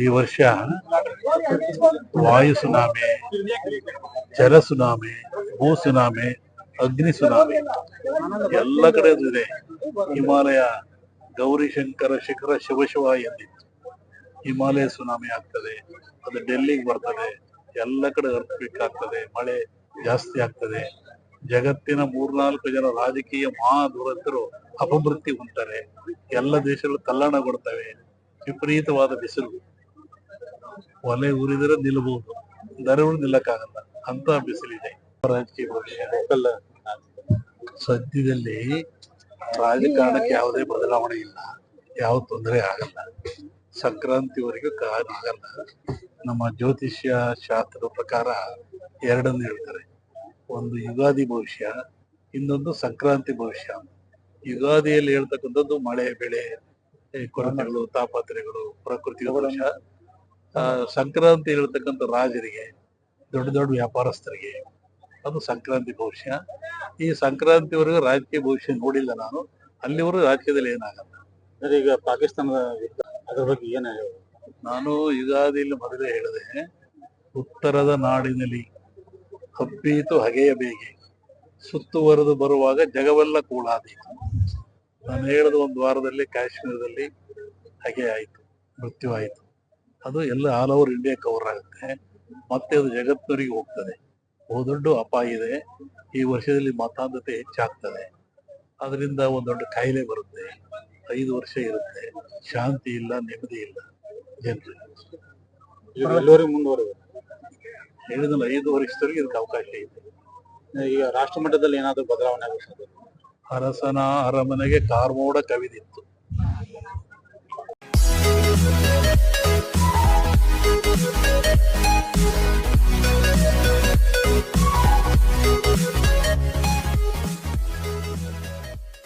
ಈ ವರ್ಷ ವಾಯು ಸುನಾಮಿ, ಜಲ ಸುನಾಮಿ, ಭೂ ಸುನಾಮಿ, ಅಗ್ನಿ ಸುನಾಮಿ ಎಲ್ಲ ಕಡೆ ಇದೆ. ಹಿಮಾಲಯ ಗೌರಿಶಂಕರ ಶಿಖರ ಶಿವ ಎಂದಿತ್ತು. ಹಿಮಾಲಯ ಸುನಾಮಿ ಆಗ್ತದೆ, ಅದು ಡೆಲ್ಲಿಗೆ ಬರ್ತದೆ, ಎಲ್ಲ ಕಡೆ ಅರ್ಥಕ್ವಿಕ್ ಆಗ್ತದೆ, ಮಳೆ ಜಾಸ್ತಿ ಆಗ್ತದೆ. ಜಗತ್ತಿನ 3-4 ಜನ ರಾಜಕೀಯ ಮಹಾ ದುರಂತರು ಅಪಮೃತ್ಯು ಹೊಂತಾರೆ. ಎಲ್ಲ ದೇಶಗಳು ತಲ್ಲಣಗೊಳ್ತವೆ. ವಿಪರೀತವಾದ ಬಿಸಿಲು, ಒಲೆ ಉರಿದರೆ ನಿಲ್ಲಬಹುದು, ದರಗಳು ನಿಲ್ಲಕ್ಕಾಗಲ್ಲ ಅಂತ ಬಿಸಿಲಿದೆ. ರಾಜಕೀಯ ಭವಿಷ್ಯ ಸದ್ಯದಲ್ಲಿ ರಾಜಕಾರಣಕ್ಕೆ ಯಾವುದೇ ಬದಲಾವಣೆ ಇಲ್ಲ, ಯಾವ ತೊಂದರೆ ಆಗಲ್ಲ. ಸಂಕ್ರಾಂತಿವರೆಗೂ ಆಗಲ್ಲ. ನಮ್ಮ ಜ್ಯೋತಿಷ್ಯ ಶಾಸ್ತ್ರದ ಪ್ರಕಾರ ಎರಡನ್ನು ಹೇಳ್ತಾರೆ, ಒಂದು ಯುಗಾದಿ ಭವಿಷ್ಯ, ಇನ್ನೊಂದು ಸಂಕ್ರಾಂತಿ ಭವಿಷ್ಯ. ಯುಗಾದಿಯಲ್ಲಿ ಹೇಳ್ತಕ್ಕಂಥದ್ದು ಮಳೆ ಬೆಳೆ ಕೊರತೆಗಳು, ತಾಪತ್ರೆಗಳು, ಪ್ರಕೃತಿ ದೋಷ. ಸಂಕ್ರಾಂತಿ ಹೇಳ್ತಕ್ಕಂಥ ರಾಜರಿಗೆ, ದೊಡ್ಡ ದೊಡ್ಡ ವ್ಯಾಪಾರಸ್ಥರಿಗೆ ಅದು ಸಂಕ್ರಾಂತಿ ಭವಿಷ್ಯ. ಈ ಸಂಕ್ರಾಂತಿವರೆಗೂ ರಾಜಕೀಯ ಭವಿಷ್ಯ ನೋಡಿಲ್ಲ ನಾನು. ಅಲ್ಲಿವರೆಗೂ ರಾಜಕೀಯದಲ್ಲಿ ಏನಾಗಲ್ಲ. ಈಗ ಪಾಕಿಸ್ತಾನದ ಅದ್ರ ಬಗ್ಗೆ ಏನ ನಾನು ಯುಗಾದಿಯಲ್ಲಿ ಮೊದಲೇ ಹೇಳಿದೆ, ಉತ್ತರದ ನಾಡಿನಲ್ಲಿ ಹಬ್ಬೀತು ಹಗೆಯ ಬೇಗೆ, ಸುತ್ತುವರೆದು ಬರುವಾಗ ಜಗವೆಲ್ಲ ಕೂಳಾದೀತು. ನಾನು ಹೇಳಿದ ಒಂದು ವಾರದಲ್ಲಿ ಕಾಶ್ಮೀರದಲ್ಲಿ ಹಗೆ ಆಯಿತು, ಮೃತ್ಯು ಆಯಿತು. ಅದು ಎಲ್ಲ ಆಲ್ ಓವರ್ ಇಂಡಿಯಾ ಕವರ್ ಆಗುತ್ತೆ, ಮತ್ತೆ ಅದು ಜಗತ್ತಿನವರಿಗೆ ಹೋಗ್ತದೆ. ಬಹುದೊಡ್ಡ ಅಪಾಯ ಇದೆ. ಈ ವರ್ಷದಲ್ಲಿ ಮತಾಂಧತೆ ಹೆಚ್ಚಾಗ್ತದೆ. ಅದರಿಂದ ಒಂದು ದೊಡ್ಡ ಕಾಯಿಲೆ ಬರುತ್ತೆ. 5 ವರ್ಷ ಇರುತ್ತೆ, ಶಾಂತಿ ಇಲ್ಲ, ನೆಮ್ಮದಿ ಇಲ್ಲ ಜನರಿಗೆ. ಮುಂದುವರೆದ ಹೇಳಿದಲ್ಲ, 5 ವರ್ಷದವರೆಗೆ ಇದಕ್ಕೆ ಅವಕಾಶ ಇದೆ. ಈಗ ರಾಷ್ಟ್ರ ಮಟ್ಟದಲ್ಲಿ ಏನಾದ್ರು ಬದಲಾವಣೆ ಆಗುತ್ತೆ? ಅರಸನ ಅರಮನೆಗೆ ಕಾರ್ಮೋಡ ಕವಿದಿತ್ತು.